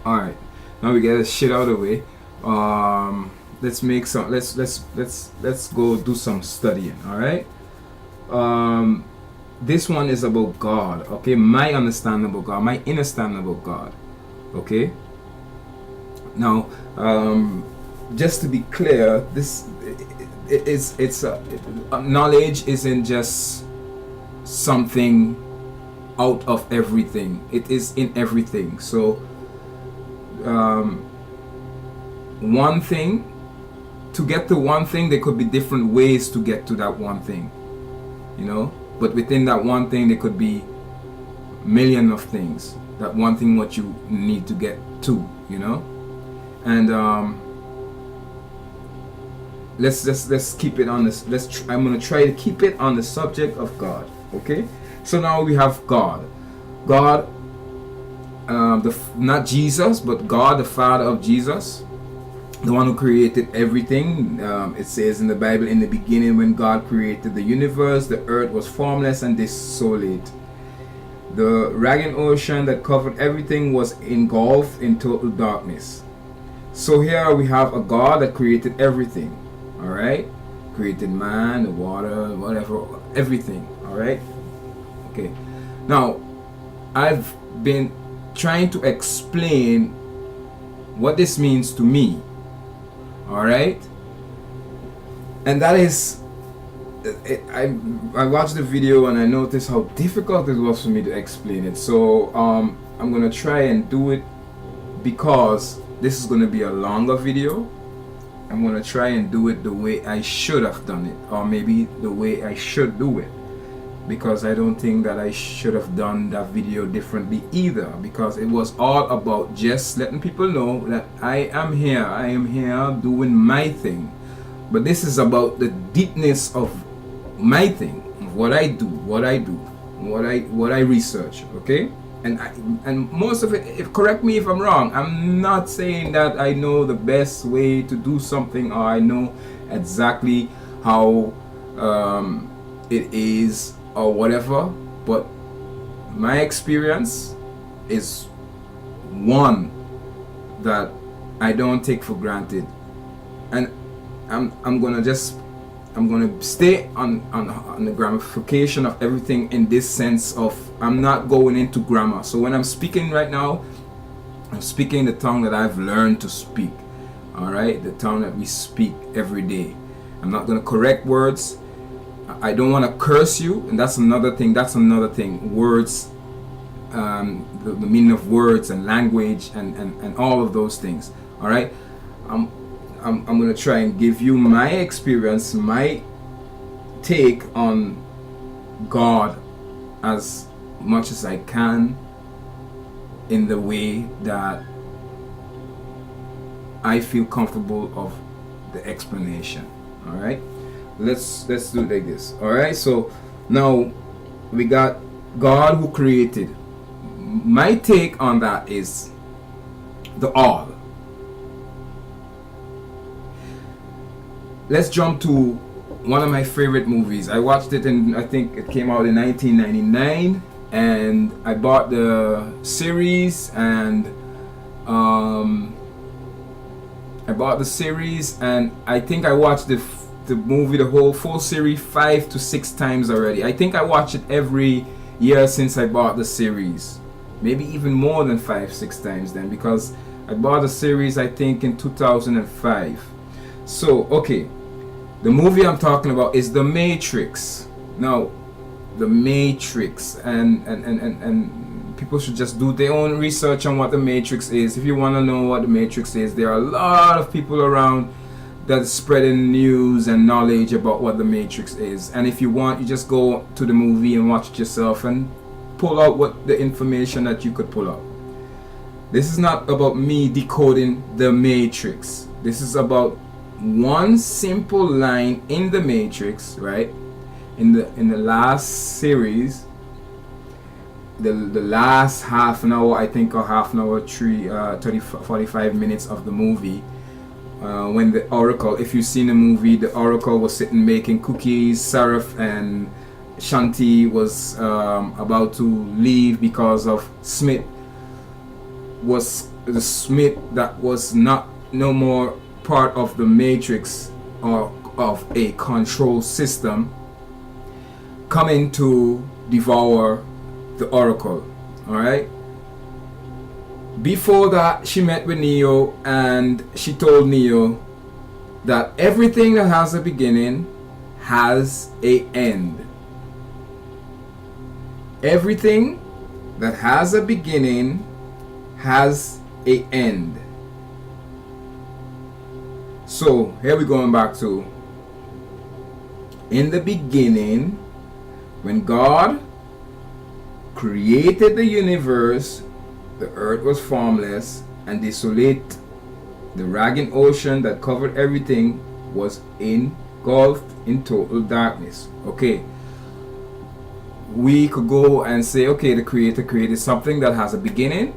All right, now we get this shit out of the way. Let's make some. Let's go do some studying. All right. Um, this one is about God. Okay, my understanding about God, my understanding about God. Okay. Now, just to be clear, this it's knowledge isn't just something out of everything. It is in everything. So, um, one thing to get to one thing, there could be different ways to get to that one thing. You know, but within that one thing, there could be million of things. That one thing, what you need to get to. You know, and let's keep it on this. I'm gonna try to keep it on the subject of God. Okay, so now we have God. God, not Jesus, but God, the Father of Jesus, the one who created everything. It says in the Bible, in the beginning, when God created the universe, the earth was formless and desolate. The ragged ocean that covered everything was engulfed in total darkness. So here we have a God that created everything. All right, created man, the water, whatever, everything. All right. Okay. Now, I've been trying to explain what this means to me. All right, and that is, I watched the video and I noticed how difficult it was for me to explain it. So I'm gonna try and do it because this is gonna be a longer video. I'm gonna try and do it the way I should have done it, or maybe the way I should do it, because I don't think that I should have done that video differently either, because it was all about just letting people know that I am here doing my thing. But this is about the deepness of my thing, what I do, what I research. Okay, and most of it, if correct me if I'm wrong, I'm not saying that I know the best way to do something, or I know exactly how it is or whatever, but my experience is one that I don't take for granted, and I'm gonna stay on the grammarification of everything, in this sense of I'm not going into grammar. So when I'm speaking right now, I'm speaking the tongue that I've learned to speak. All right, the tongue that we speak every day. I'm not gonna correct words. I don't want to curse you, and that's another thing. Words, the meaning of words and language and all of those things. All right, I'm gonna try and give you my experience, my take on God as much as I can, in the way that I feel comfortable of the explanation. All right, let's do it like this. All right, so now we got God who created. My take on that is the all. Let's jump to one of my favorite movies. I watched it in, I think it came out in 1999, and I bought the series, and I think I watched the movie, the whole full series, 5 to 6 times already. I think I watch it every year since I bought the series, maybe even more than 5-6 times then, because I bought the series I think in 2005. So okay, the movie I'm talking about is The Matrix. Now, The Matrix, and people should just do their own research on what The Matrix is. If you want to know what The Matrix is, there are a lot of people around that's spreading news and knowledge about what The Matrix is. And if you want, you just go to the movie and watch it yourself and pull out what the information that you could pull out. This is not about me decoding The Matrix. This is about one simple line in The Matrix, right? In the last series, the last half an hour, I think, or half an hour, 45 minutes of the movie, when the Oracle, if you've seen the movie, the Oracle was sitting making cookies. Seraph and Shanti was about to leave because of Smith was the Smith that was not no more part of the matrix or of a control system coming to devour the Oracle. All right. Before that, she met with Neo and she told Neo that everything that has a beginning has a end. Everything that has a beginning has a end. So here we're going back to, in the beginning, when God created the universe, the earth was formless and desolate. The raging ocean that covered everything was engulfed in total darkness. Okay, we could go and say, okay, the Creator created something that has a beginning,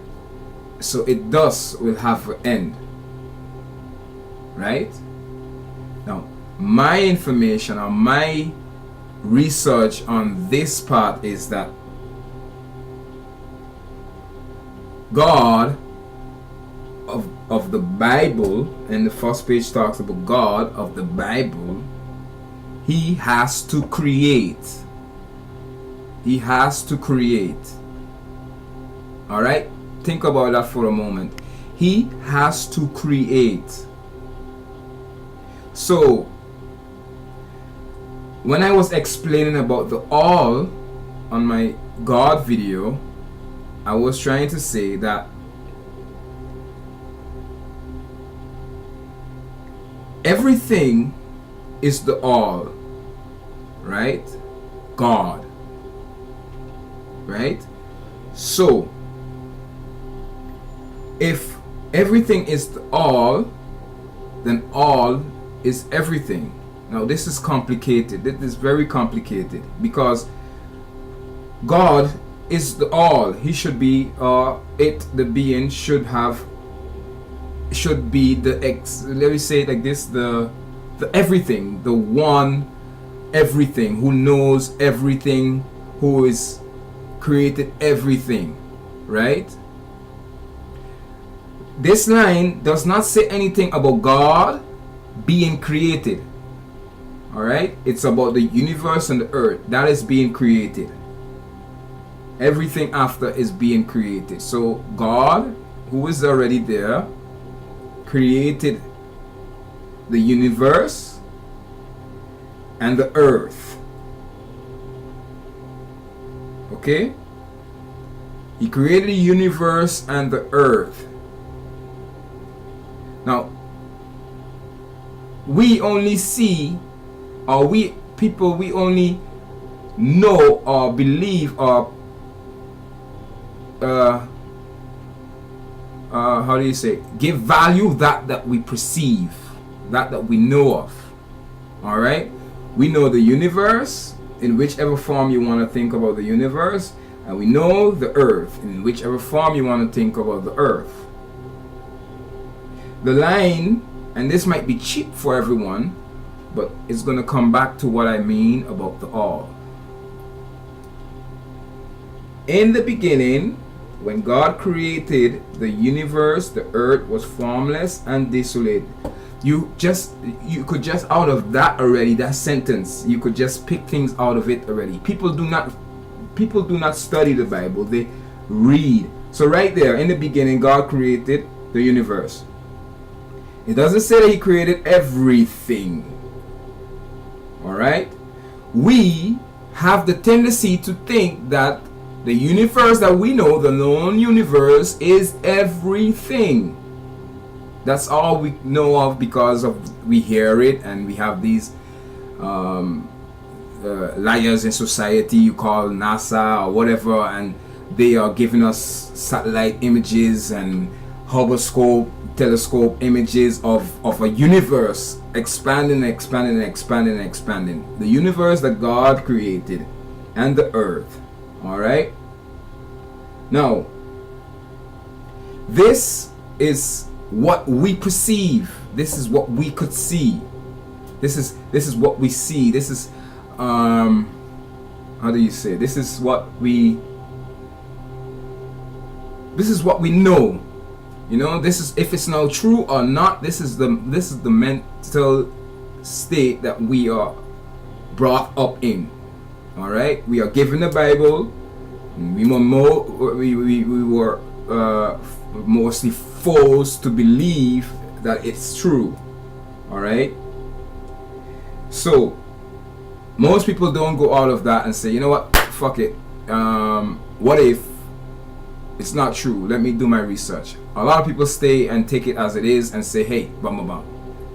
so it thus will have an end. Right? Now, my information or my research on this part is that God of the Bible, and the first page talks about God of the Bible, he has to create. He has to create. Alright? Think about that for a moment. He has to create. So, when I was explaining about the all on my God video, I was trying to say that everything is the all, right? God, right? So, if everything is the all, then all is everything. Now, this is complicated. This is very complicated because God is the all. He should be the being should be the let me say it like this, the everything, the one everything, who knows everything, who is created everything, right? This line does not say anything about God being created. All right, it's about the universe and the earth that is being created. Everything after is being created. So God, who is already there, created the universe and the earth. Okay? He created the universe and the earth. Now, we only see, or we only know or believe or how do you say, give value that we perceive, that we know of. All right, we know the universe in whichever form you want to think about the universe, and we know the earth in whichever form you want to think about the earth. The line, and this might be cheap for everyone, but it's going to come back to what I mean about the all. In the beginning, when God created the universe, the earth was formless and desolate. You could just out of that already, that sentence, you could just pick things out of it already. People do not study the Bible, they read. So right there, in the beginning, God created the universe. It doesn't say that he created everything. All right? We have the tendency to think that the universe that we know, the known universe, is everything. That's all we know of because we hear it, and we have these liars in society you call NASA or whatever, and they are giving us satellite images and Hubble telescope images of a universe expanding. The universe that God created and the earth. All right. Now, this is what we perceive. This is what we could see. This is what we see. This is how do you say? This is what we know. You know, this is, if it's now true or not, this is the mental state that we are brought up in. All right, we are given the Bible. We were mostly forced to believe that it's true. All right. So most people don't go out of that and say, you know what, fuck it. What if it's not true? Let me do my research. A lot of people stay and take it as it is and say, hey, bum bum bum,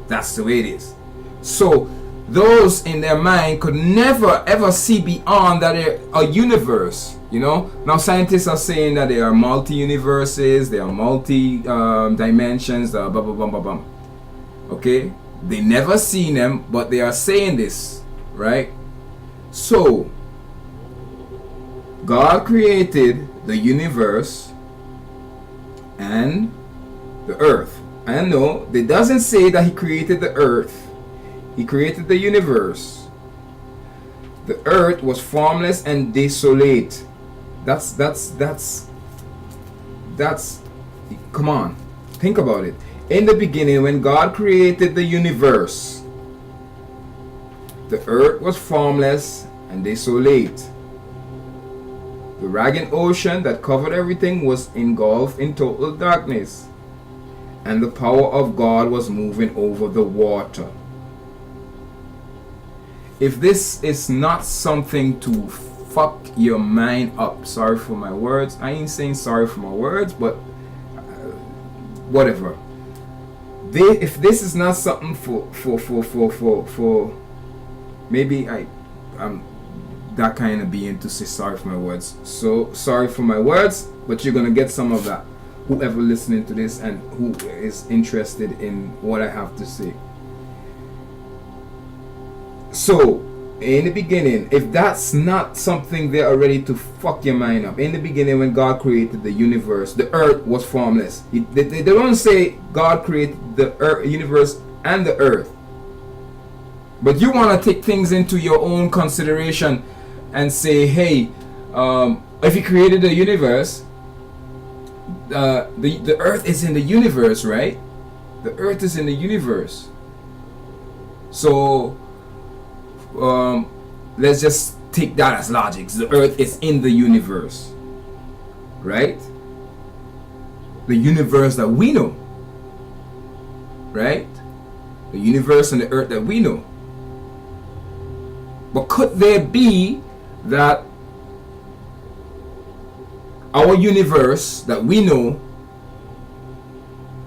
that's the way it is. So those in their mind could never ever see beyond that a universe. You know, now scientists are saying that there are multi-universes, there are multi-dimensions, blah blah blah blah blah. Okay, they never seen them, but they are saying this, right? So God created the universe and the earth. And no, it doesn't say that he created the earth. He created the universe. The earth was formless and desolate. That's come on, think about it. In the beginning, when God created the universe, the earth was formless and desolate. The ragged ocean that covered everything was engulfed in total darkness, and the power of God was moving over the water. If this is not something to fuck your mind up, sorry for my words, I ain't saying sorry for my words, but whatever. If this is not something for maybe I'm that kind of being to say sorry for my words. So sorry for my words, but you're gonna get some of that, whoever listening to this and who is interested in what I have to say. So in the beginning, if that's not something there already to fuck your mind up, in the beginning when God created the universe, the earth was formless. They don't say God created the earth, universe and the earth, but you want to take things into your own consideration and say, hey, if he created the universe, the earth is in the universe, right? The earth is in the universe. So let's just take that as logic. The earth is in the universe, right? The universe that we know, right? The universe and the earth that we know. But could there be that our universe that we know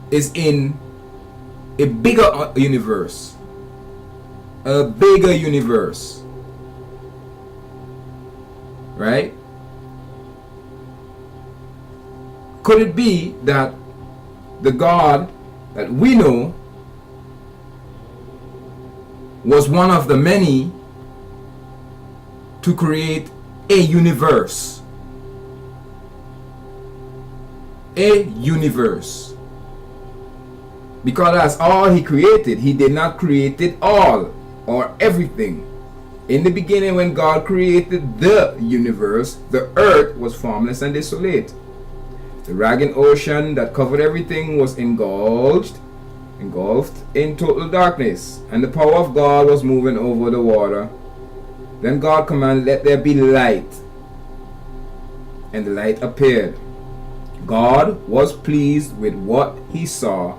is in a bigger universe? A bigger universe, right? Could it be that the God that we know was one of the many to create a universe? A universe. Because that's all he created. He did not create it all or everything. In the beginning, when God created the universe, the earth was formless and desolate. The ragged ocean that covered everything was engulfed in total darkness, and the power of God was moving over the water. Then God commanded, let there be light, and the light appeared. God was pleased with what he saw,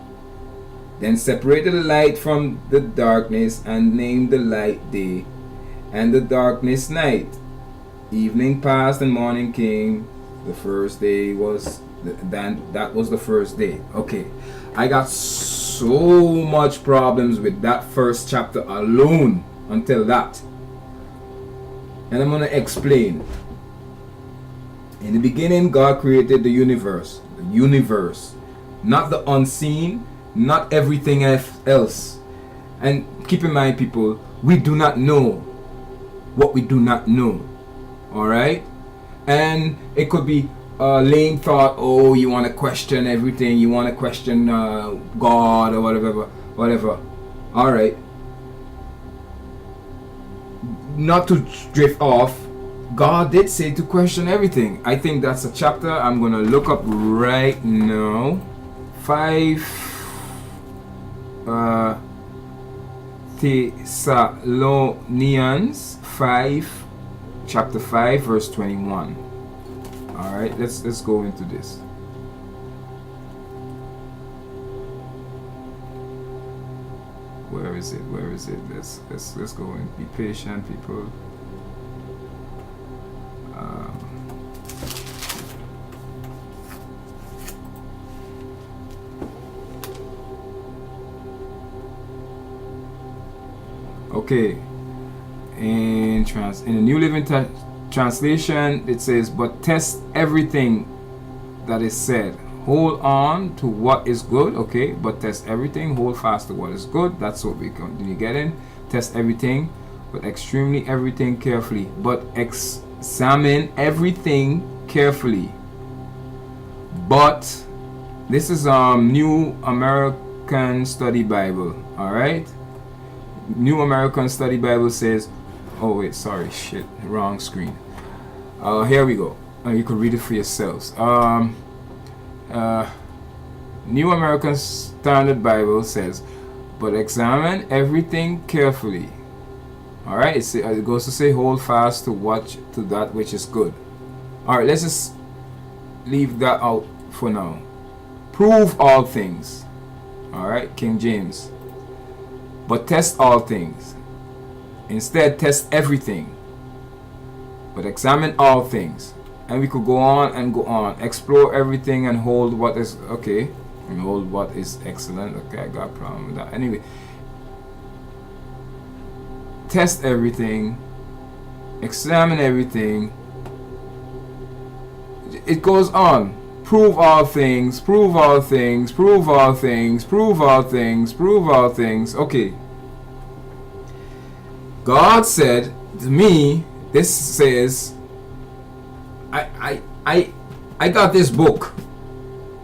then separated the light from the darkness and named the light day and the darkness night. Evening passed and morning came. The first day was that was the first day. Okay, I got so much problems with that first chapter alone until that, and I'm gonna explain. In the beginning, God created the universe, not the unseen, not everything else. And keep in mind, people, we do not know what we do not know. All right, and it could be lame thought. Oh, you want to question everything. You want to question God or whatever. All right. Not to drift off, God did say to question everything. I think that's a chapter I'm gonna look up right now 5 Thessalonians 5, chapter 5, verse 21. All right, let's go into this. Where is it? Let's go and be patient, people. Okay, in the New Living Translation, it says, "But test everything that is said. Hold on to what is good." Okay, but test everything. Hold fast to what is good. That's what we continue getting. Test everything, but extremely everything carefully. But examine everything carefully. But this is New American Study Bible. All right. New American Study Bible says, oh wait, sorry, shit, wrong screen. Here we go. You can read it for yourselves. New American Standard Bible says, but examine everything carefully. All right, it goes to say, hold fast to that which is good. All right, let's just leave that out for now. Prove all things. All right, King James. But test all things. Instead, test everything. But examine all things. And we could go on and go on. Explore everything and hold what is okay. And hold what is excellent. Okay, I got a problem with that. Anyway. Test everything. Examine everything. It goes on. Prove all things. Prove all things. Prove all things. Prove all things. Prove all things. Okay. God said to me, this says, I got this book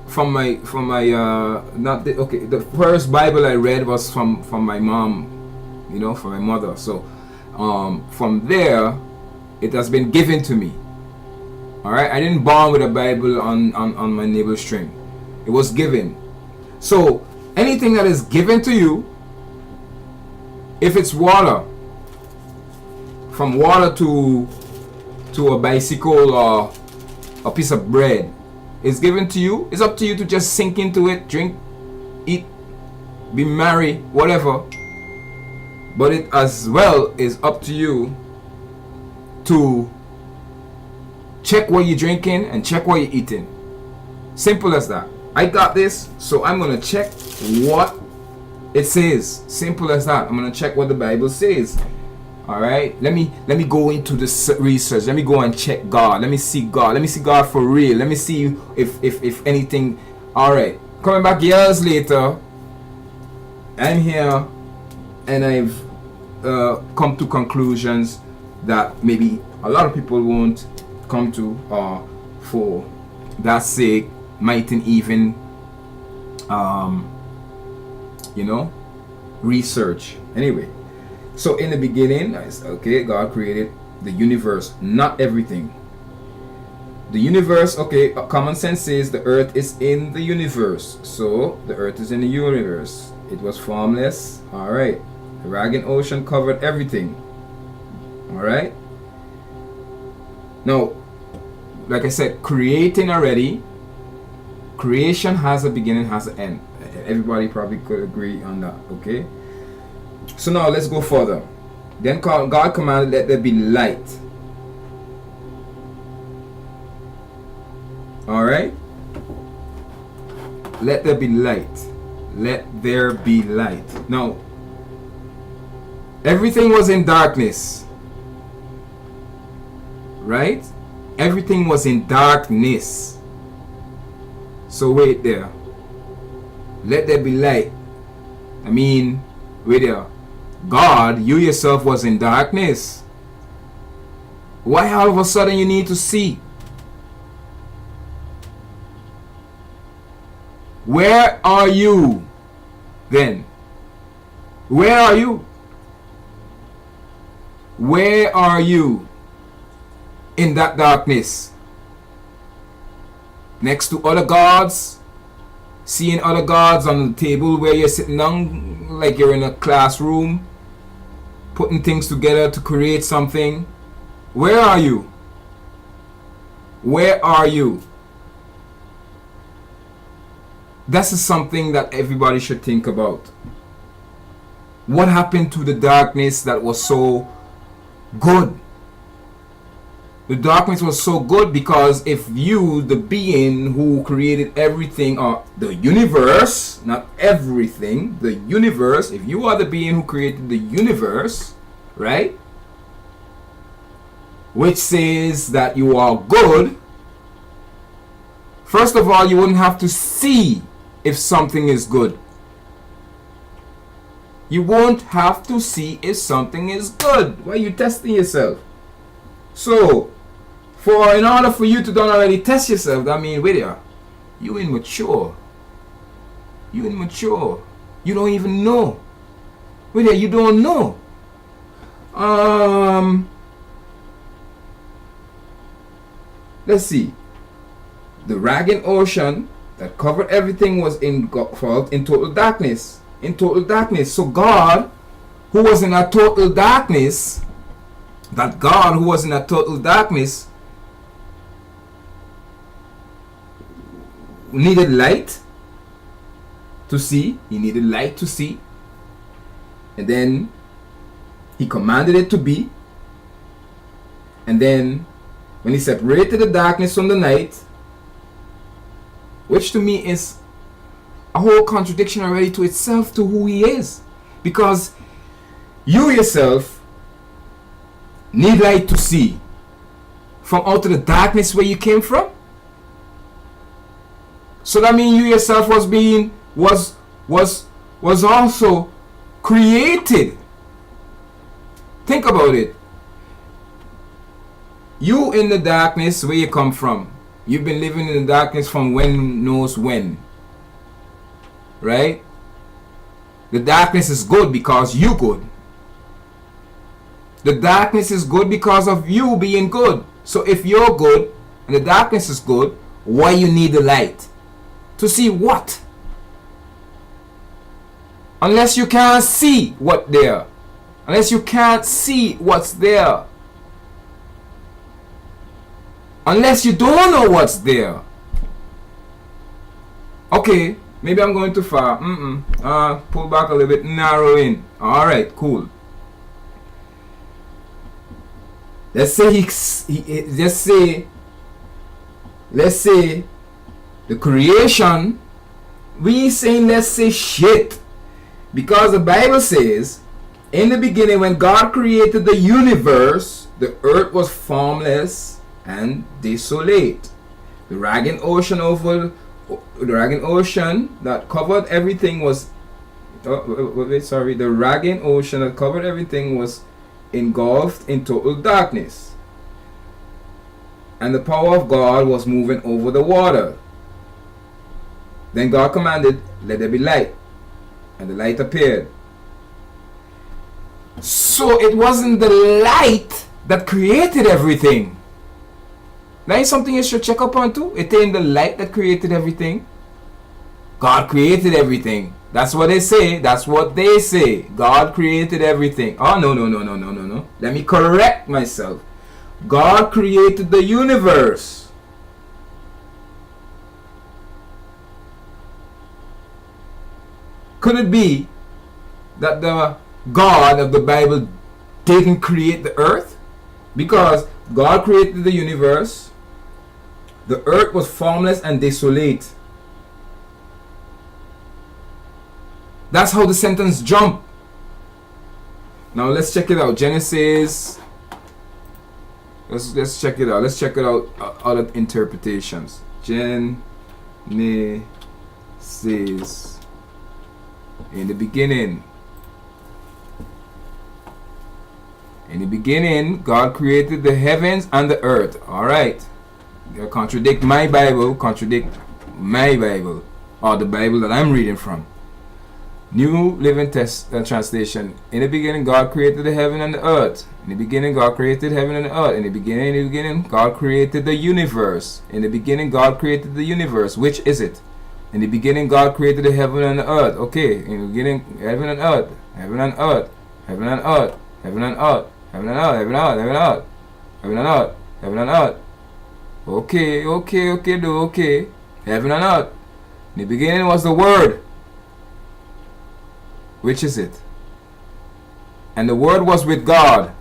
from my the first Bible I read was from my mom, from my mother. So from there it has been given to me. All right, I didn't born with a Bible on my navel string. It was given. So anything that is given to you, if it's water, from water to a bicycle or a piece of bread, is given to you. It's up to you to just sink into it, drink, eat, be merry, whatever. But it as well is up to you to check what you're drinking and check what you're eating. Simple as that. I got this, so I'm gonna check what it says. Simple as that. I'm gonna check what the Bible says. All right, let me go into the research. Let me go and check God. Let me see God. Let me see God for real. Let me see if anything. All right, coming back years later, I'm here and I've come to conclusions that maybe a lot of people won't come to, for that sake mightn't even research. Anyway, so in the beginning, okay, God created the universe, not everything. The universe, okay, common sense says the earth is in the universe. So the earth is in the universe. It was formless. All right. The Arabian Ocean covered everything. All right. Now, like I said, creating already. Creation has a beginning, has an end. Everybody probably could agree on that. Okay. So now let's go further. Then God commanded, let there be light. All right. Let there be light. Let there be light. Now, everything was in darkness. Right? Everything was in darkness. So wait there. Let there be light. I mean, wait there. God, you yourself was in darkness. Why all of a sudden you need to see? Where are you then? Where are you? Where are you in that darkness? Next to other gods? seeing other gods on the table where you're sitting down like you're in a classroom, putting things together to create something. Where are you? Where are you? This is something that everybody should think about. What happened to the darkness that was so good? The darkness was so good because if you, the being who created everything, or the universe, not everything, the universe, if you are the being who created the universe, right? Which says that you are good, first of all, you wouldn't have to see if something is good. You won't have to see if something is good. Why are you testing yourself? So, in order for you to don't already test yourself, that means, wait there, you immature. You immature. You don't even know. Wait there, you don't know. Let's see. The ragged ocean that covered everything was in total darkness. In total darkness. So God, who was in a total darkness, that God who was in a total darkness needed light to see. He needed light to see. And then he commanded it to be. And then when he separated the darkness from the night, which to me is a whole contradiction already to itself, to who he is. Because you yourself need light to see from out of the darkness where you came from. So that means you yourself was also created. Think about it. You in the darkness where you come from. You've been living in the darkness from when knows when. Right? The darkness is good because you good. The darkness is good because of you being good. So if you're good and the darkness is good, why you need the light? To see what? Unless you can't see what there. Unless you can't see what's there. Unless you don't know what's there. Okay, maybe I'm going too far. Pull back a little bit, narrow in. Alright, cool. Let's say the creation, we saying let's say shit. Because the Bible says, in the beginning when God created the universe, the earth was formless and desolate. The ragged ocean that covered everything was the ragged ocean that covered everything was engulfed in total darkness, and the power of God was moving over the water. Then God commanded, let there be light, and the light appeared. So it wasn't the light that created everything. That is something you should check up on too. It ain't the light that created everything. God created everything. That's what they say. That's what they say. God created everything. Oh, no. Let me correct myself. God created the universe. Could it be that the God of the Bible didn't create the earth? Because God created the universe. The earth was formless and desolate. That's how the sentence jump. Now let's check it out. Genesis. Let's check it out. Let's check it out. Other interpretations. Genesis. In the beginning. In the beginning, God created the heavens and the earth. Alright. Contradict my Bible. Or the Bible that I'm reading from. New Living Translation. In the beginning, God created the heaven and the earth. In the beginning, God created heaven and the earth. In the beginning, God created the universe. In the beginning, God created the universe. Which is it? In the beginning, God created the heaven and the earth. Okay, in the beginning, heaven and earth, heaven and earth, heaven and earth, heaven and earth, heaven and earth, heaven and earth, heaven and earth, heaven and earth, heaven and earth. Okay, okay. Heaven and earth. In the beginning was the Word. Which is it? And the Word was with God.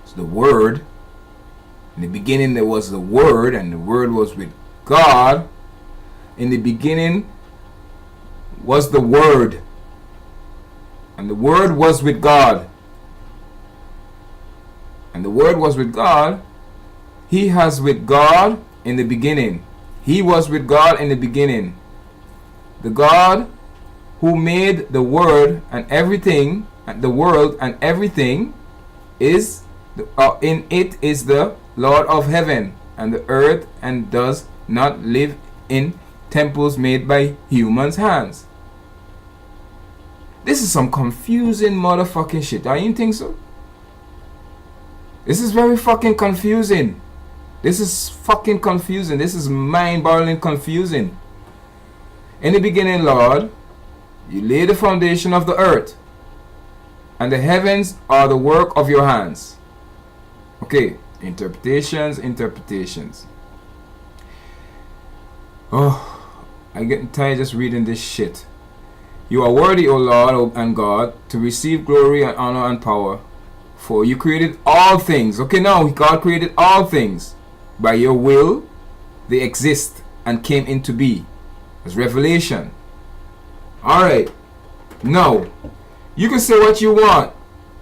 So the Word. In the beginning there was the Word, and the Word was with God. In the beginning was the Word, and the Word was with God. And the Word was with God. He has with God in the beginning. He was with God in the beginning. The God who made the Word and everything, the world and everything, is in it is the Lord of heaven and the earth, and does not live in temples made by humans' hands. This is some confusing motherfucking shit. Don't you think so? This is very fucking confusing. This is fucking confusing. This is mind-boggling confusing. In the beginning, Lord, you laid the foundation of the earth, and the heavens are the work of your hands. Okay, interpretations. Oh, I'm getting tired just reading this shit. You are worthy, O Lord and God, to receive glory and honor and power, for you created all things. Okay, now God created all things. By your will, they exist and came into being. It's revelation. Alright. Now, you can say what you want.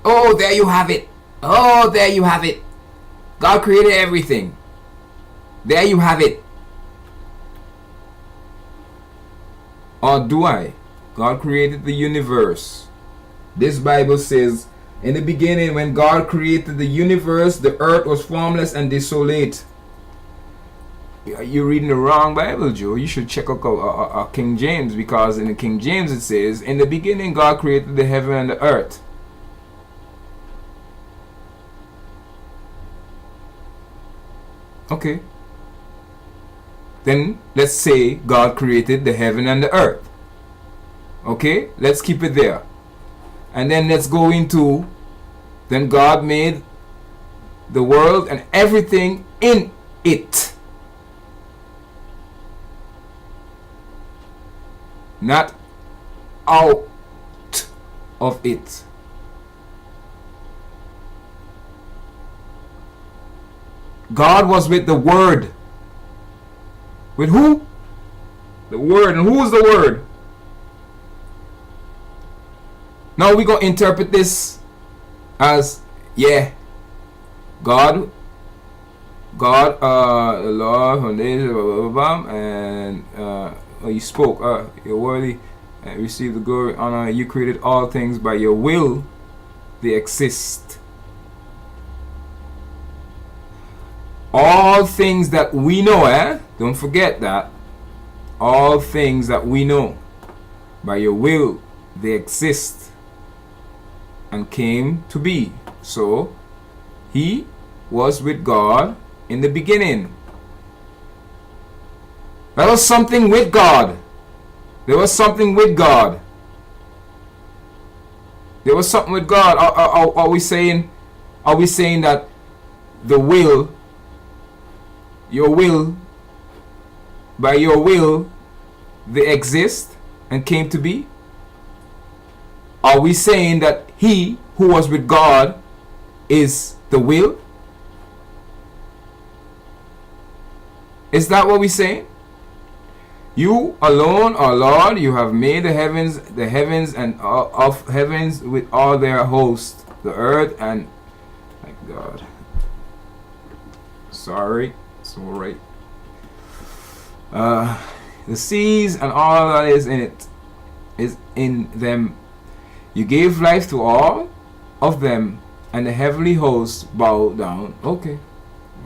Oh, there you have it. Oh, there you have it. God created everything. There you have it. Or do I? God created the universe. This Bible says, in the beginning, when God created the universe, the earth was formless and desolate. You're reading the wrong Bible, Joe. You should check out King James, because in the King James it says, in the beginning God created the heaven and the earth. Okay. Then let's say God created the heaven and the earth. Okay, let's keep it there. And then let's go into, then God made the world and everything in it. Not out of it. God was with the Word. With who? The Word. And who is the Word? Now we're going to interpret this as, yeah, God, the Lord, and you spoke, you're worthy, receive the glory, honor. You created all things by your will, they exist. All things that we know, don't forget that. All things that we know, by your will, they exist and came to be. So, he was with God in the beginning. There was something with God. There was something with God. There was something with God. Are we saying that the will, your will, by your will, they exist and came to be? Are we saying that he who was with God is the will? Is that what we're saying? You alone, O Lord, you have made the heavens and of heavens with all their hosts, the earth and, my God, sorry, it's all right. The seas and all that is in it, is in them. You gave life to all of them, and the heavenly hosts bow down. Okay,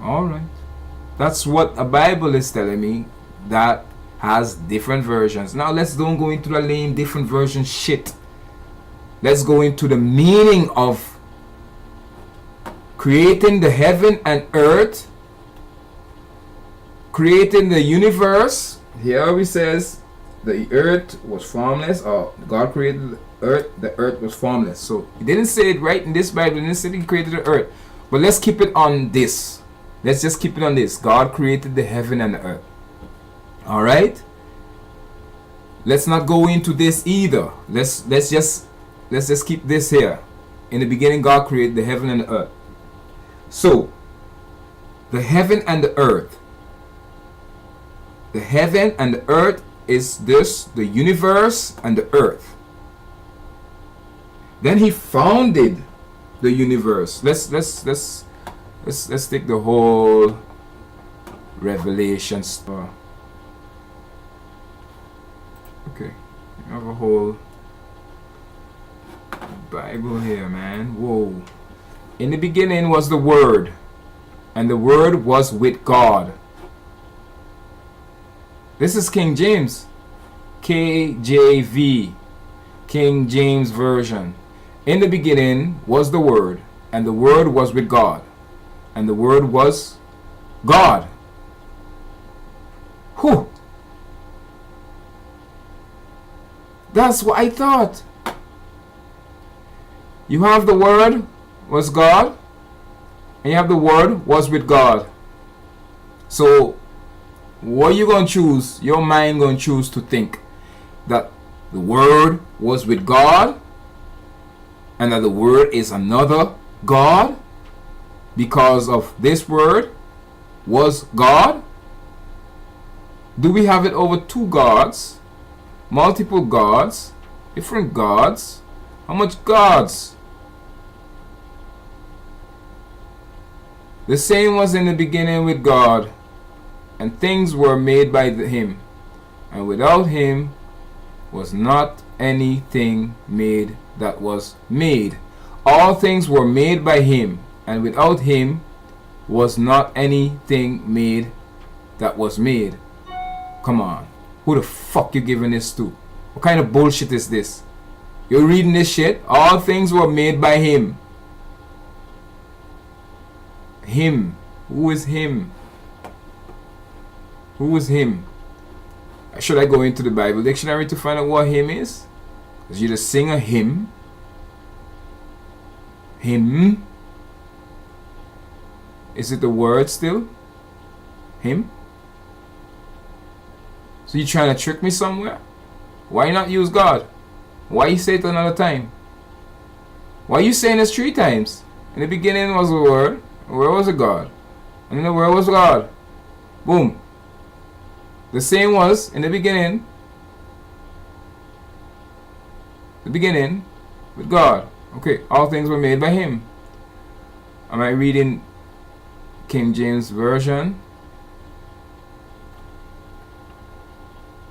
all right. That's what a Bible is telling me. That has different versions. Now let's don't go into the lame different version shit. Let's go into the meaning of creating the heaven and earth, creating the universe. Here he says the earth was formless, or God created the earth was formless. So he didn't say it right in this Bible, he didn't say he created the earth. But let's keep it on this. Let's just keep it on this. God created the heaven and the earth. Alright? Let's not go into this either. Let's just keep this here. In the beginning, God created the heaven and the earth. So, the heaven and the earth. The heaven and the earth is this, the universe and the earth. Then he founded the universe. Let's take the whole Revelation story. Okay, you have a whole Bible here, man. Whoa. In the beginning was the Word, and the Word was with God. This is King James. KJV. King James Version. In the beginning was the Word, and the Word was with God, and the Word was God. Whew. That's what I thought. You have the Word was God, and you have the Word was with God. So, what you going to choose? Your mind going to choose to think that the Word was with God, and that the Word is another God, because of this Word was God? Do we have it over two gods? Multiple gods? Different gods? How much gods? The same was in the beginning with God, and things were made by him, and without him was not anything made that was made. All things were made by him, and without him was not anything made that was made. Come on. Who the fuck you giving this to? What kind of bullshit is this? You're reading this shit? All things were made by him. Him. Who is him? Who is him? Should I go into the Bible dictionary to find out what him is? Because you just sing a hymn. Him. Is it the word still? Him? So you trying to trick me somewhere? Why not use God? Why you say it another time? Why you saying this 3 times? In the beginning was the Word. Where was the God? And in the Word was God. Boom. The same was in the beginning. The beginning with God. Okay, all things were made by him. Am I reading King James Version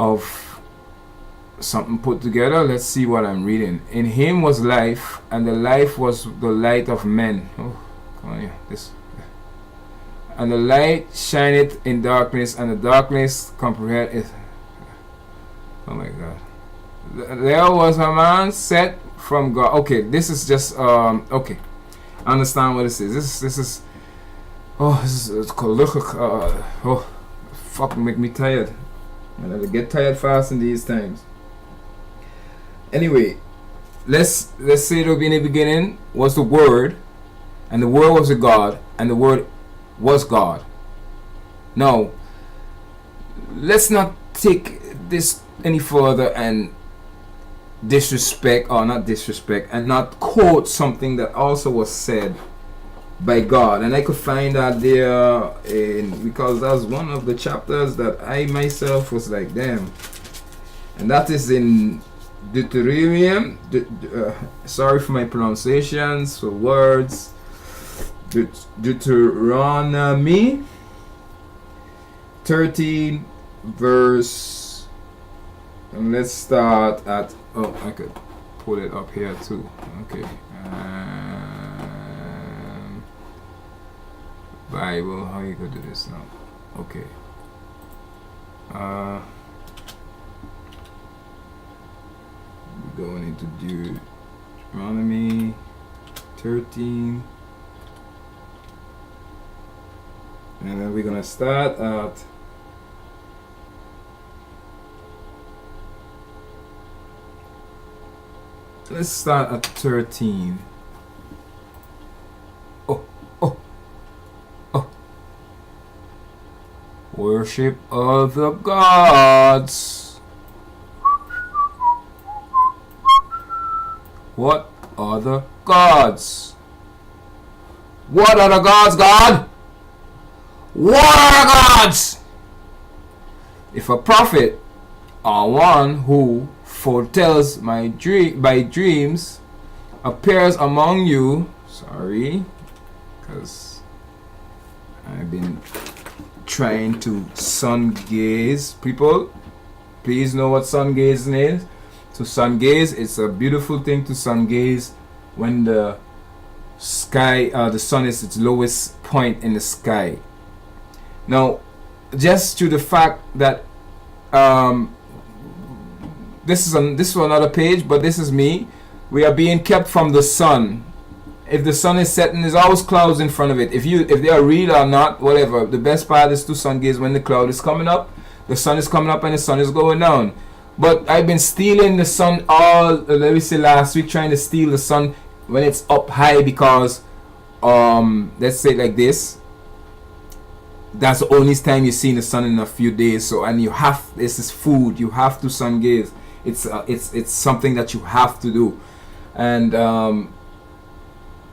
of something put together? Let's see what I'm reading. In him was life, and the life was the light of men. Oh, come on here. This. And the light shineth in darkness, and the darkness comprehended it. Oh my God. There was a man set from God. Okay, this is just okay. I understand what this is. This is it's called fucking make me tired. I never get tired fast in these times. Anyway, let's say that in the beginning was the Word, and the Word was a God, and the Word was God. Now, let's not take this any further and disrespect, or not disrespect, and not quote something that also was said by God. And I could find that there because that's one of the chapters that I myself was like, damn. And that is in Deuteronomy. Sorry for my pronunciations for words. Deuteronomy 13 verse, and let's start at, oh, I could pull it up here too. Okay. Bible, how you gonna do this now? Okay. We're going into Deuteronomy 13. And then we're gonna start at Let's start at 13. Oh, oh, oh. Worship other gods. What other gods? What other gods, God? What other gods? If a prophet or one who foretells by dreams appears among you, sorry, because I've been trying to sun gaze. People, please know what sun gazing is. To sun gaze, it's a beautiful thing to sun gaze when the sky, the sun is its lowest point in the sky. Now, just to the fact that this is another page, but this is me. We are being kept from the sun. If the sun is setting, there's always clouds in front of it. If they are real or not, whatever. The best part is to sun gaze when the cloud is coming up, the sun is coming up, and the sun is going down. But I've been stealing the sun let me say last week, trying to steal the sun when it's up high, because let's say it like this. That's the only time you've seen the sun in a few days. So, and this is food. You have to sun gaze. It's something that you have to do. And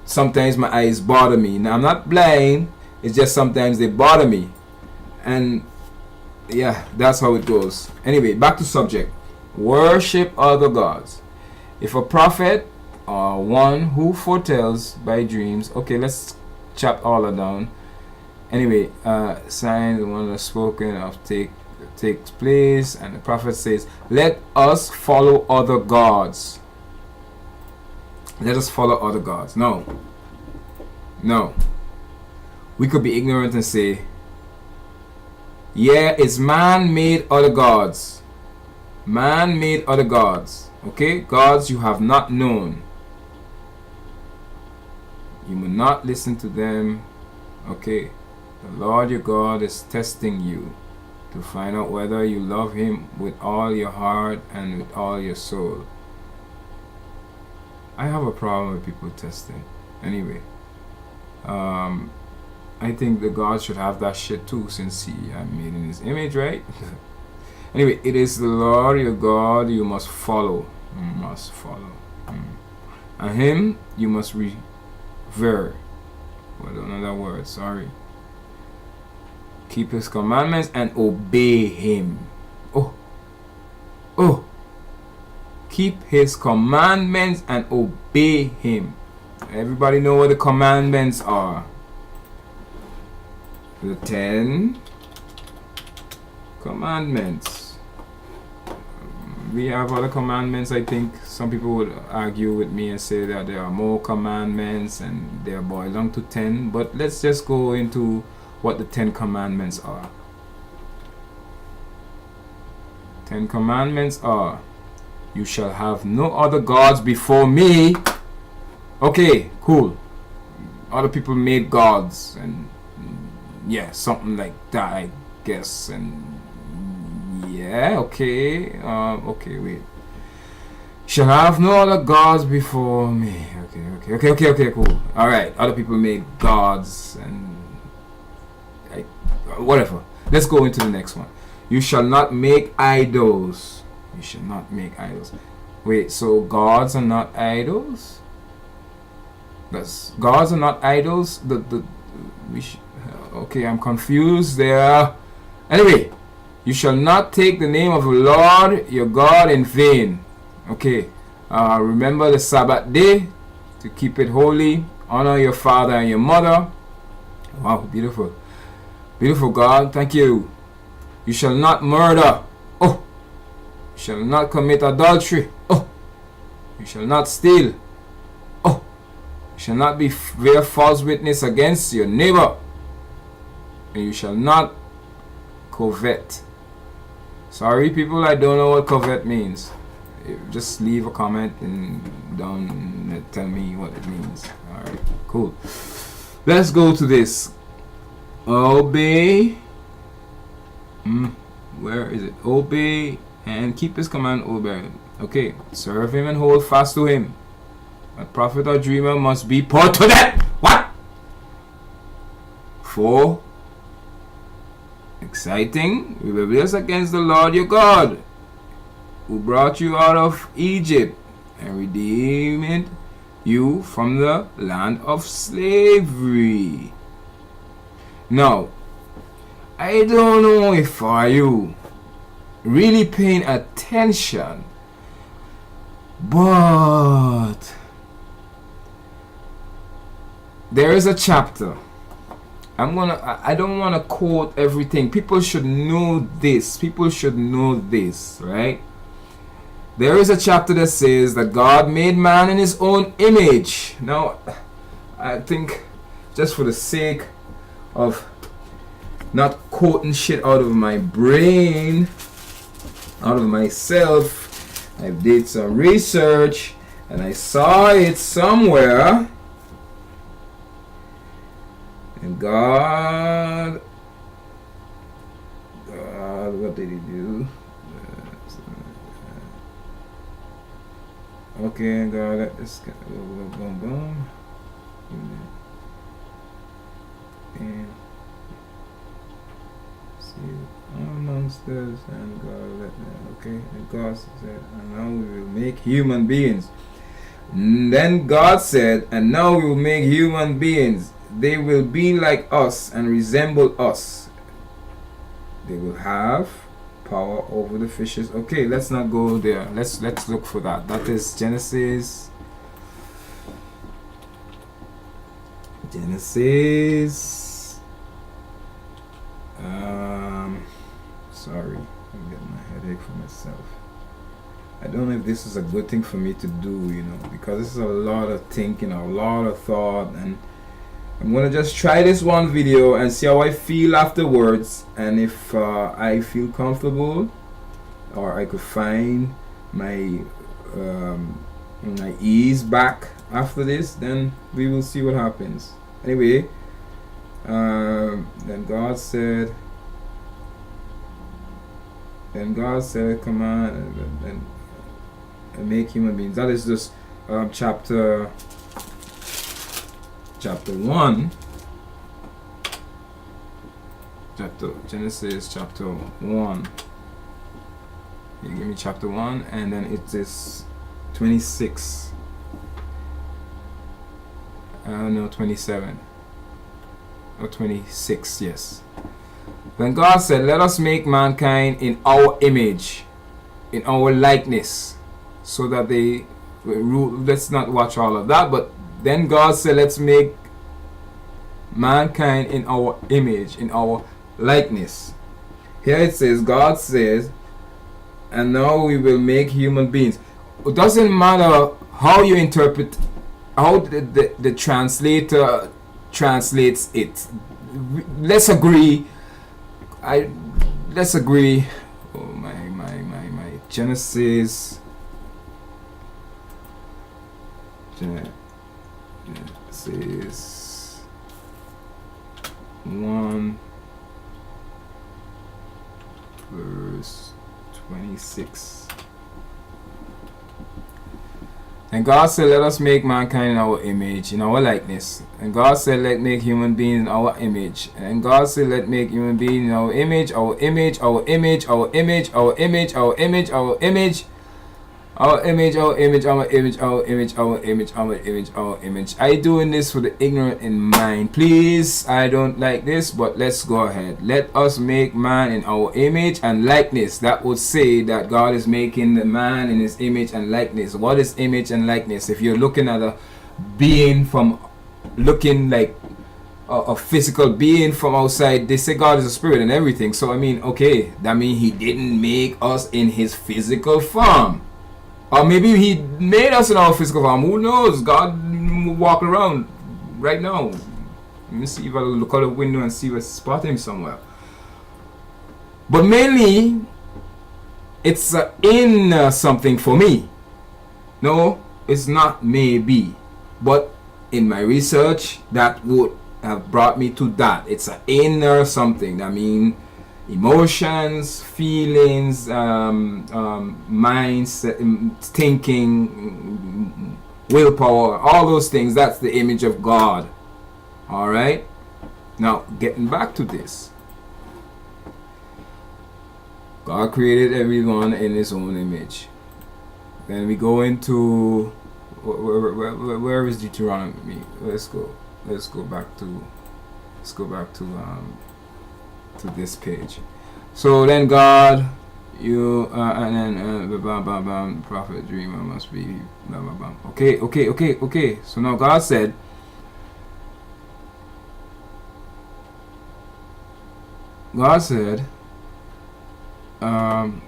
sometimes my eyes bother me. Now, I'm not blind. It's just sometimes they bother me. And yeah, that's how it goes. Anyway, back to subject. Worship other gods. If a prophet or one who foretells by dreams. Okay, let's chop all that down. Anyway, signs one that's spoken of takes place, and the prophet says, let us follow other gods. Let us follow other gods. No. We could be ignorant and say, yeah, it's man made other gods. Man made other gods. Okay? Gods you have not known. You will not listen to them. Okay? The Lord your God is testing you to find out whether you love him with all your heart and with all your soul. I have a problem with people testing. Anyway, I think the God should have that shit too, since he made in his image, right? Anyway, it is the Lord your God you must follow. And him you must revere. Well, another word, sorry. Keep his commandments and obey him. Oh. Keep his commandments and obey him. Everybody know what the commandments are. The 10 commandments. We have other commandments. I think some people would argue with me and say that there are more commandments and they belong to 10. But let's just go into what the 10 commandments are. 10 commandments are: you shall have no other gods before me. Okay, cool. Other people made gods, and yeah, something like that, I guess. And yeah, okay. Okay, wait. Shall have no other gods before me. Okay, cool. Alright, other people made gods, and whatever. Let's go into the next one. You shall not make idols. You shall not make idols. Wait, so gods are not idols? Gods are not idols? Okay, I'm confused there. Anyway, you shall not take the name of the Lord your God in vain. Okay, remember the Sabbath day to keep it holy. Honor your father and your mother. Wow, beautiful. Beautiful, God, thank you. You shall not murder. Oh. You shall not commit adultery. Oh. You shall not steal. Oh. You shall not bear false witness against your neighbor. And you shall not covet. Sorry, people, I don't know what covet means. Just leave a comment and don't tell me what it means. Alright, cool. Let's go to this. Obey. Where is it? Obey and keep his command, obey. Okay, serve him and hold fast to him. A prophet or dreamer must be put to death. What? 4. Exciting, we rebel against the Lord your God, who brought you out of Egypt and redeemed you from the land of slavery. Now, I don't know if are you really paying attention, but there is a chapter. I don't want to quote everything. People should know this. People should know this, right? There is a chapter that says that God made man in his own image. Now, I think just for the sake of not quoting shit out of my brain, out of myself, I did some research and I saw it somewhere. And God, what did he do? Okay, God, let's get boom, boom. And see, amongst us, and God, okay, and God said, and now we will make human beings. And then God said, and now we will make human beings. They will be like us and resemble us. They will have power over the fishes. Okay, let's not go there. Let's look for that. That is Genesis. Sorry, I'm getting a headache for myself. I don't know if this is a good thing for me to do, because this is a lot of thinking, a lot of thought, and I'm gonna just try this one video and see how I feel afterwards, and if I feel comfortable or I could find my my ease back after this, then we will see what happens. Anyway, then God said, come on and make human beings. That is just chapter 1, Genesis chapter 1. You give me chapter 1, and then it is 26. No, 27 or 26. Yes. Then God said, "Let us make mankind in our image, in our likeness, so that they rule." Let's not watch all of that, but then God said, "Let's make mankind in our image, in our likeness." Here it says, God says, and now we will make human beings. It doesn't matter how you interpret, how the translator translates it. Let's agree. Let's agree. Oh my. Genesis 1 verse 26. And God said, "Let us make mankind in our image, in our likeness." And God said, "Let make human beings in our image." And God said, "Let make human beings in our image, our image, our image, our image, our image, our image, our image, our image, our image, our image, our image, our image, our image, our image." I doing this for the ignorant in mind. Please, I don't like this, but let's go ahead. Let us make man in our image and likeness. That would say that God is making the man in his image and likeness. What is image and likeness? If you're looking at a being from looking like a physical being from outside, they say God is a spirit and everything. So I mean, okay, that means he didn't make us in his physical form. Or maybe he made us in our physical form. Who knows? God walk around right now. Let me see if I look out the window and see if I spot him somewhere. But mainly, it's in something for me. No, it's not maybe. But in my research, that would have brought me to that. It's an inner something. I mean, emotions, feelings, minds, thinking, willpower, all those things. That's the image of God. All right. Now, getting back to this, God created everyone in His own image. Then we go into where is Deuteronomy? Let's go back to this page. So then God, you and then prophet dreamer must be blah blah blah. Okay. So now God said,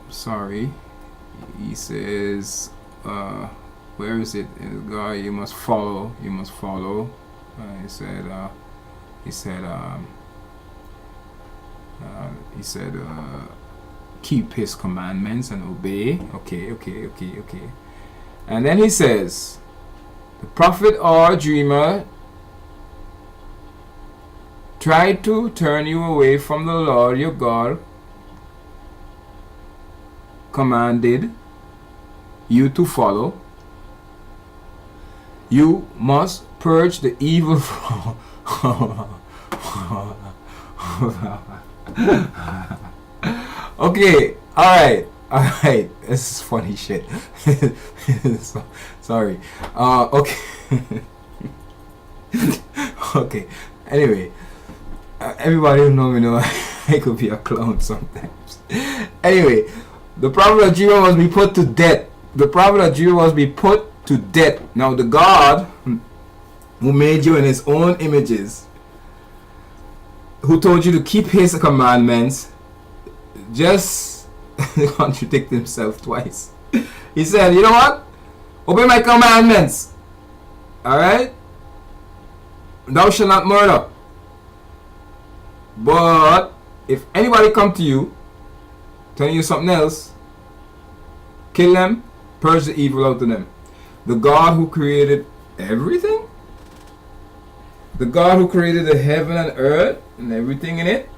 sorry, He says, where is it? God, you must follow. He said, keep His commandments and obey. Okay. And then He says, the prophet or dreamer tried to turn you away from the Lord your God commanded you to follow. You must purge the evil from okay, alright, this is funny shit. Sorry. Okay. Okay, anyway, everybody who know me know I could be a clown sometimes. Anyway, the prophet of Judah must be put to death. Now the God who made you in His own images, who told you to keep His commandments, just contradict Himself twice. He said, you know what? Obey my commandments. Alright? Thou shalt not murder. But if anybody come to you telling you something else, kill them, purge the evil out of them. The God who created everything, the God who created the heaven and earth and everything in it,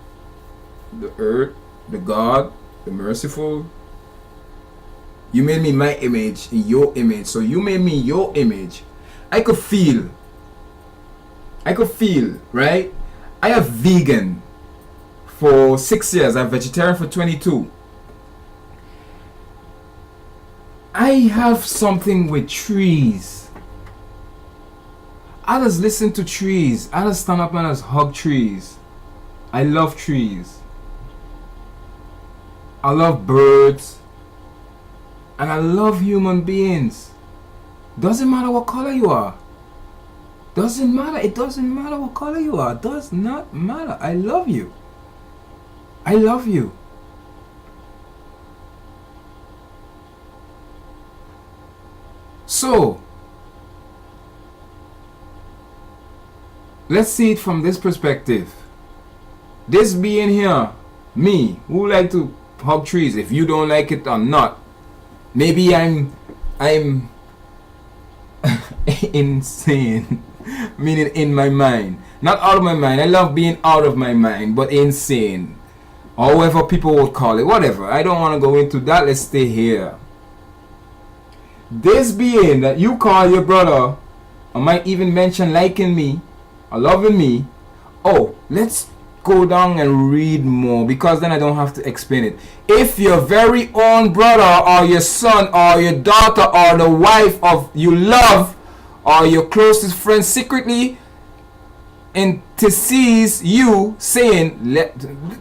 the earth, the God, the merciful. You made me my image, in your image. So you made me your image. I could feel, right? I have vegan for 6 years. I'm vegetarian for 22. I have something with trees. I just listen to trees. I just stand up and just hug trees. I love trees. I love birds. And I love human beings. Doesn't matter what color you are. Doesn't matter. It doesn't matter what color you are. Does not matter. I love you. I love you. So, let's see it from this perspective. This being here, me, who like to hug trees, if you don't like it or not, maybe I'm insane. Meaning in my mind. Not out of my mind. I love being out of my mind, but insane. However people would call it. Whatever. I don't want to go into that. Let's stay here. This being that you call your brother, I might even mention liking me or loving me. Oh, let's go down and read more, because then I don't have to explain it. If your very own brother or your son or your daughter or the wife of you love or your closest friend secretly intercedes you, saying,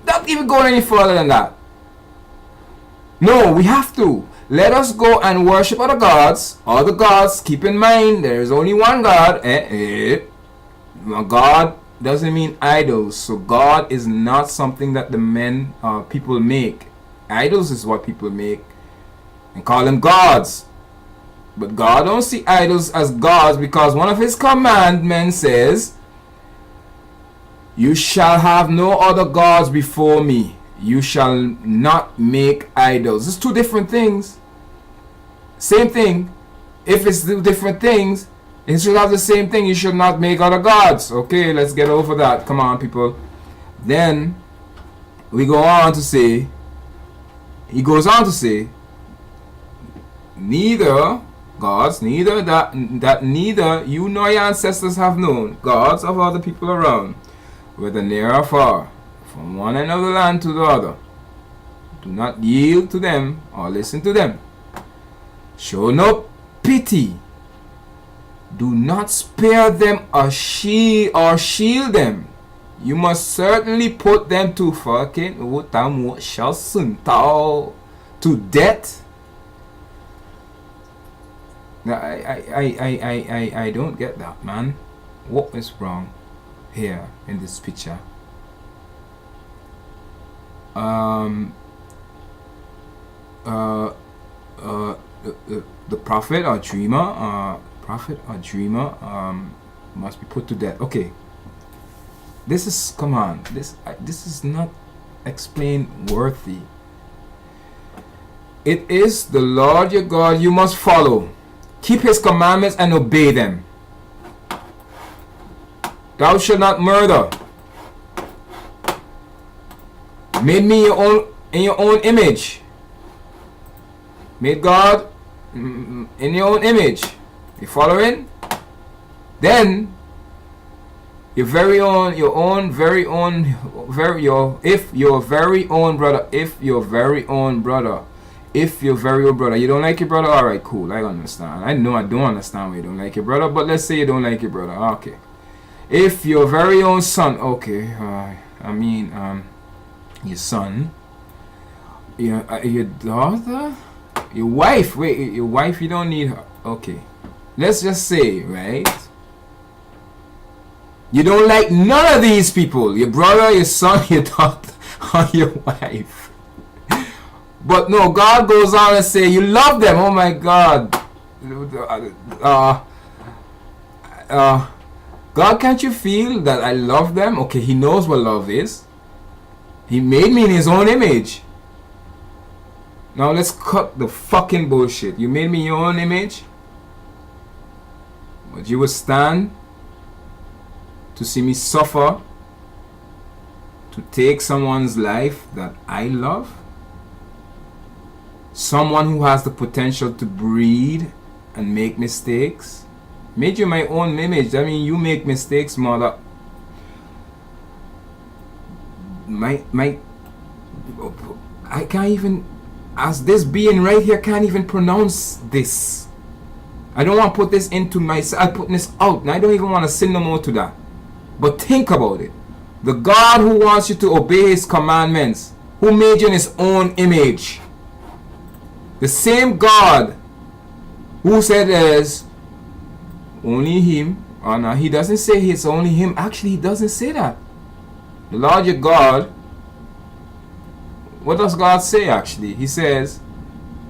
not even going any further than that. No, we have to. Let us go and worship other gods. Other gods, keep in mind, there is only one God. God doesn't mean idols. So God is not something that the people make. Idols is what people make and call them gods. But God don't see idols as gods, because one of His commandments says, you shall have no other gods before me. You shall not make idols. It's two different things. Same thing. If it's two different things, it should have the same thing. You should not make other gods. Okay, let's get over that. Come on, people. Then we go on to say, he goes on to say, neither gods, neither that neither you nor your ancestors have known, gods of other people around, whether near or far, from one end of the land to the other. Do not yield to them or listen to them. Show no pity. Do not spare them or shield them. You must certainly put them to fucking to death. Now, I don't get that, man. What is wrong here in this picture? The prophet or dreamer, must be put to death. Okay, this is, come on, this is not explain worthy. It is the Lord your God you must follow. Keep his commandments and obey them. Thou shalt not murder. Made me in your own image. Made God in your own image. You following? Then if your very own brother, you don't like your brother, alright, cool, I understand. I know I don't understand why you don't like your brother, but let's say you don't like your brother, okay. If your very own son, okay, your son, your daughter, your wife, you don't need her, okay. Let's just say, right, you don't like none of these people, your brother, your son, your daughter, or your wife. But no, God goes on and say, you love them. Oh my God. God, can't you feel that I love them? Okay, he knows what love is. He made me in his own image. Now let's cut the fucking bullshit. You made me in your own image, but you would stand to see me suffer, to take someone's life that I love? Someone who has the potential to breed and make mistakes. Made you my own image. I mean, you make mistakes, mother. I can't even, as this being right here, can't even pronounce this. I don't want to put this into myself. I put this out, and I don't even want to say no more to that. But think about it. The God who wants you to obey his commandments, who made you in his own image. The same God who said there's only him, or no, he doesn't say it's only him. Actually, he doesn't say that. The Lord your God, what does God say actually? He says,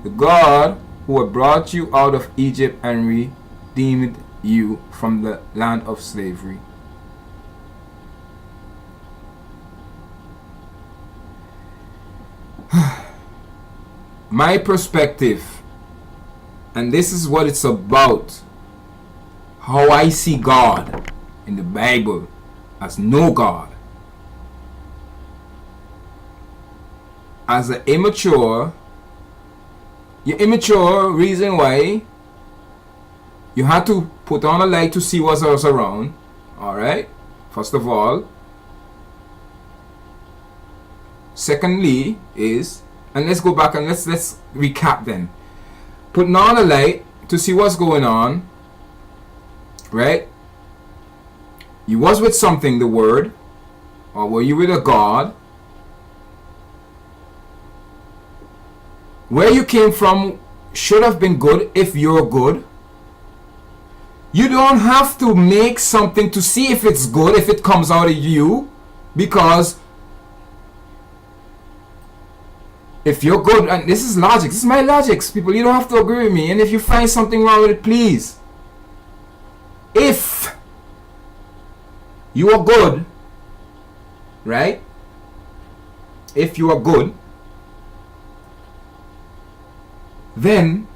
the God who had brought you out of Egypt and redeemed you from the land of slavery. My perspective, and this is what it's about, how I see God in the Bible as no God. As an immature, you're immature, reason why you had to put on a light to see what else around. Alright, first of all. Secondly is, and let's go back and let's recap then. Putting on a light to see what's going on, right? You was with something, the word, or were you with a God? Where you came from should have been good if you're good. You don't have to make something to see if it's good, if it comes out of you, because if you're good, and this is logic, this is my logic, people, you don't have to agree with me, and if you find something wrong with it, please. If you are good, right? If you are good, then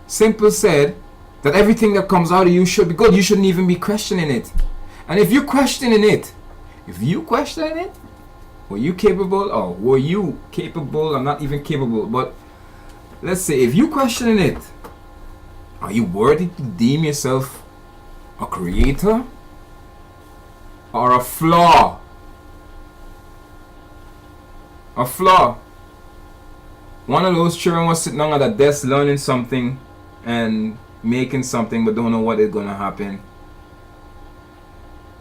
simple said that everything that comes out of you should be good. You shouldn't even be questioning it. And if you're questioning it, Were you capable? Or were you capable? I'm not even capable, but let's say if you questioning it, are you worthy to deem yourself a creator or a flaw? A flaw. One of those children was sitting down at a desk learning something and making something but don't know what is gonna happen.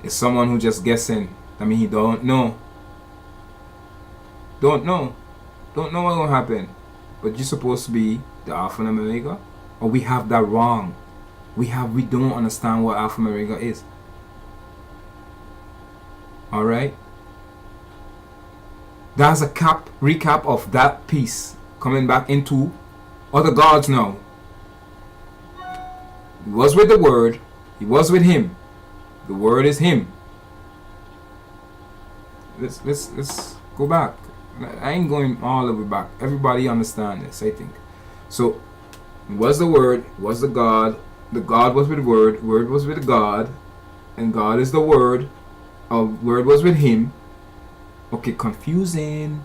It's someone who just guessing. I mean, he don't know. Don't know what's gonna happen. But you're supposed to be the Alpha and Omega? Or we have that wrong. We don't understand what Alpha and Omega is. Alright? That's a recap of that piece. Coming back into other gods now. He was with the Word. He was with Him. The Word is Him. Let's go back. I ain't going all the way back. Everybody understand this, I think. So, it was the Word, it was the God was with the Word was with God, and God is the Word. Word was with Him. Okay, confusing.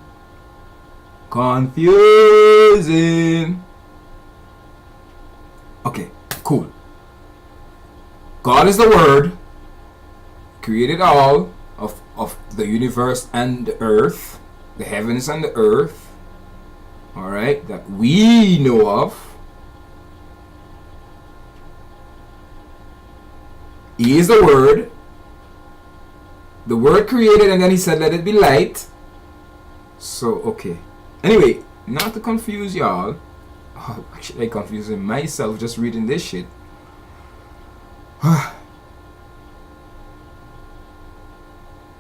Okay, cool. God is the Word, created all of the universe and the earth, the heavens and the earth, alright, that we know of. He is the Word. The Word created, and then He said, let it be light. So, okay. Anyway, not to confuse y'all. Oh, actually, I'm confusing myself just reading this shit.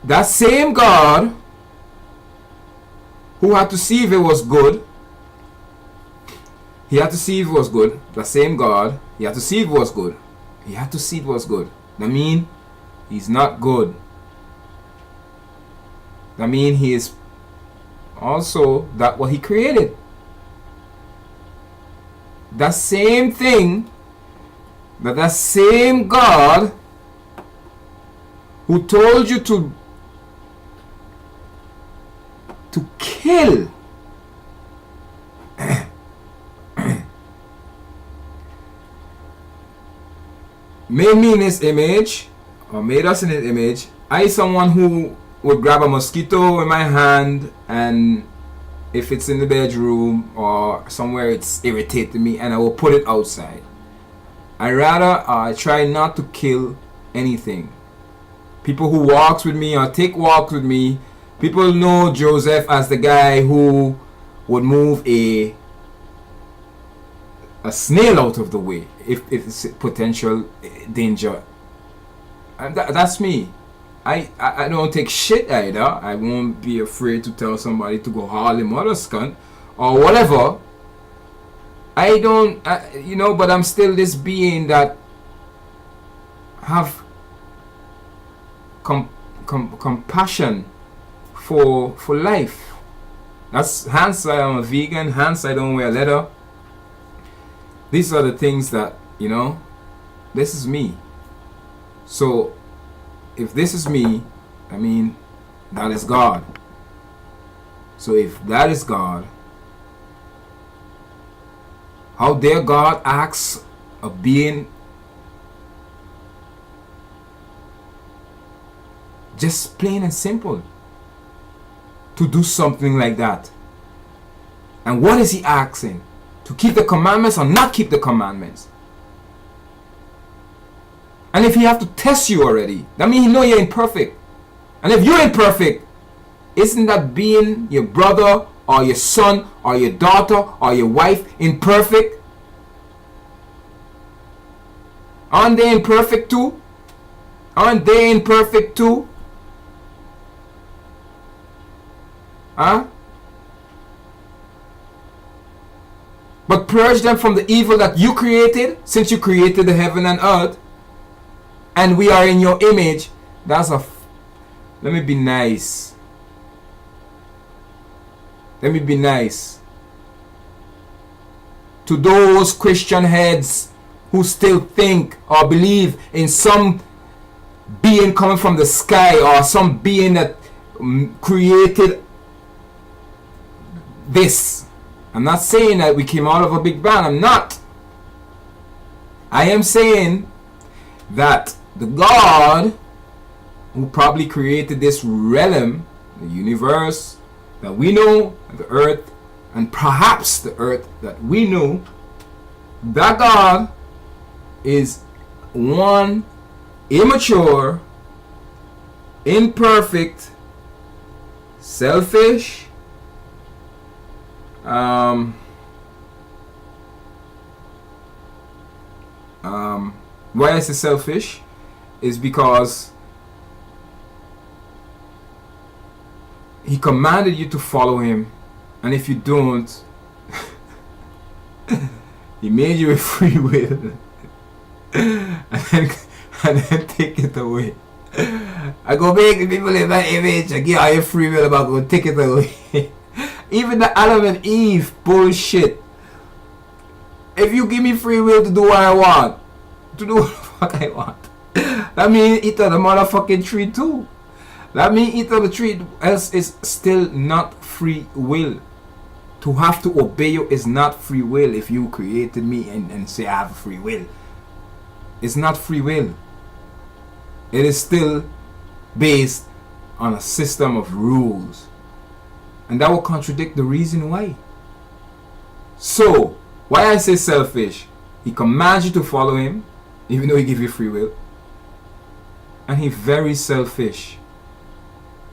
That same God who had to see if it was good. He had to see if it was good. The same God, he had to see if it was good. He had to see it was good. That mean He's not good. That mean He is also that what He created. That same thing, that same God who told you to kill made me in His image, or made us in His image. I someone who would grab a mosquito in my hand, and if it's in the bedroom or somewhere it's irritating me, and I will put it outside. I rather try not to kill anything. People who walks with me or take walks with me, people know Joseph as the guy who would move a snail out of the way if it's potential danger. And that's me. I don't take shit either. I won't be afraid to tell somebody to go haul him mother scunt or whatever. I don't, but I'm still this being that have compassion for life. That's hence I am a vegan, hence I don't wear leather. These are the things that, this is me. So if this is me, I mean, that is God. So if that is God, how dare God ask a being just plain and simple to do something like that? And what is He asking? To keep the commandments or not keep the commandments? And if He have to test you already, that means He know you're imperfect. And if you're imperfect, isn't that being your brother or your son or your daughter or your wife imperfect? Aren't they imperfect too? Aren't they imperfect too? Huh? But purge them from the evil that you created, since you created the heaven and earth, and we are in your image. Let me be nice. Let me be nice to those Christian heads who still think or believe in some being coming from the sky, or some being that created this. I'm not saying that we came out of a big bang. I'm not. I am saying that the God who probably created this realm, the universe that we know, the earth, and perhaps the earth that we know, that God is one immature, imperfect, selfish, why I say selfish is because he commanded you to follow him, and if you don't, he made you a free will and then take it away. I go make the people in my image and give you free will about go take it away. Even the Adam and Eve bullshit. If you give me free will to do what I want, to do what the fuck I want, that means eat of the motherfucking tree too. That means eat of the tree, else is still not free will. To have to obey you is not free will. If you created me and say I have a free will, it's not free will. It is still based on a system of rules, and that will contradict the reason why. So why I say selfish, he commands you to follow him even though he gives you free will, and he's very selfish.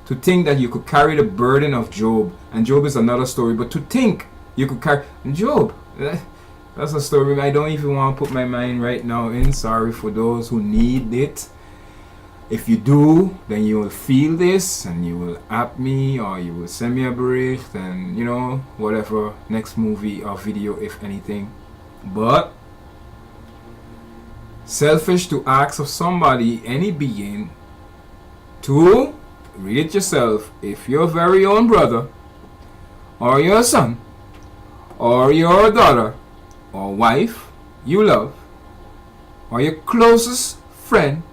To think that you could carry the burden of Job, and Job is another story, but to think you could carry Job, that's a story I don't even want to put my mind right now in. Sorry for those who need it. If you do, then you will feel this and you will app me or you will send me a bericht and you know, whatever, next movie or video if anything. But selfish to ask of somebody, any being, to read it yourself, if your very own brother or your son or your daughter or wife you love or your closest friend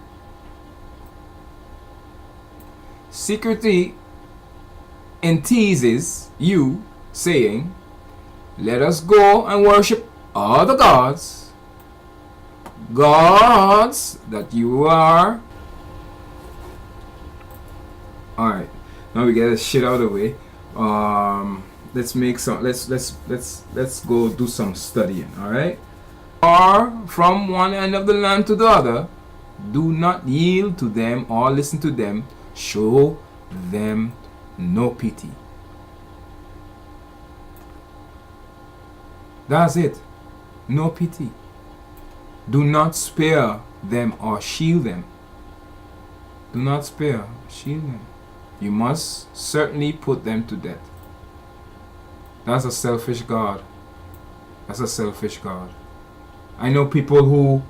secretly teases you, saying, let us go and worship all the gods that you are. Alright, now we get this shit out of the way. Let's make some let's go do some studying, alright? Or from one end of the land to the other, do not yield to them or listen to them. Show them no pity. That's it. No pity. Do not spare them or shield them. Do not spare, shield them. You must certainly put them to death. That's a selfish God. That's a selfish God. I know people who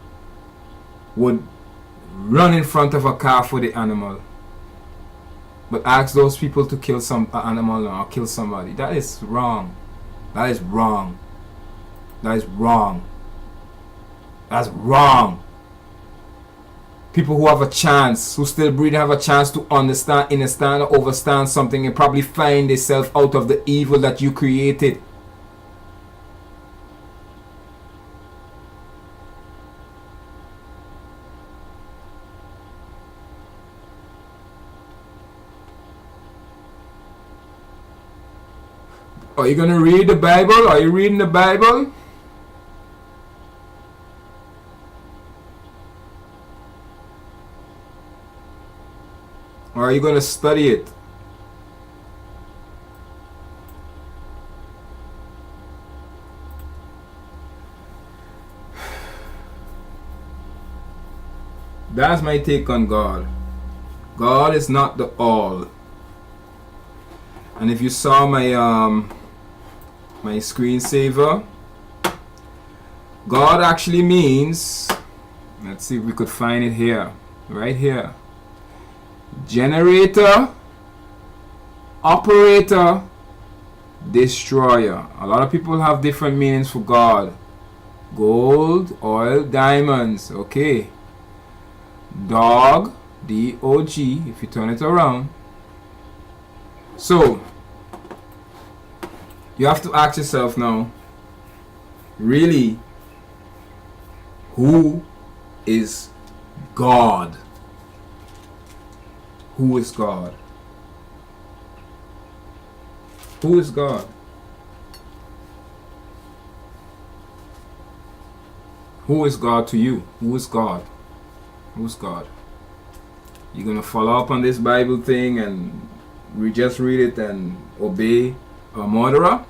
would run in front of a car for the animal, but ask those people to kill some animal or kill somebody. That is wrong. That is wrong. That is wrong. That's wrong. People who have a chance, who still breathe, have a chance to understand, or overstand something and probably find themselves out of the evil that you created. Are you going to read the Bible? Are you reading the Bible? Or are you going to study it? That's my take on God. God is not the all. And if you saw my my screensaver, God actually means, let's see if we could find it here, right here. Generator, operator, destroyer. A lot of people have different meanings for God. Gold, oil, diamonds. Okay. Dog, D-O-G, if you turn it around. So you have to ask yourself now, really, who is God? Who is God? Who is God? Who is God to you? Who is God? Who's God? You're gonna follow up on this Bible thing and we just read it and obey a murderer?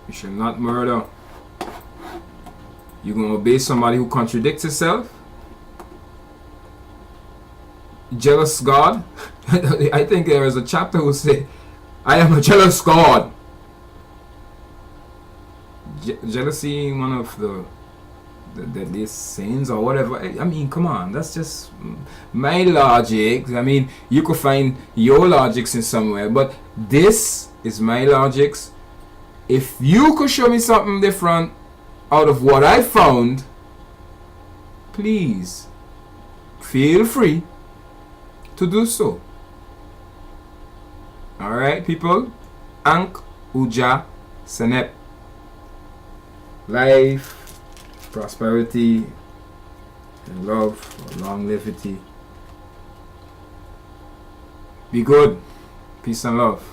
You should not murder. You're gonna obey somebody who contradicts himself? Jealous God? I think there is a chapter who say, I am a jealous God. Jealousy, one of the deadliest sins or whatever. I mean, come on, that's just my logic. I mean, you could find your logics in somewhere, but this is my logics. If you could show me something different out of what I found, please feel free to do so. Alright, people? Ankh Uja Senep. Life, prosperity, and love, longevity. Be good. Peace and love.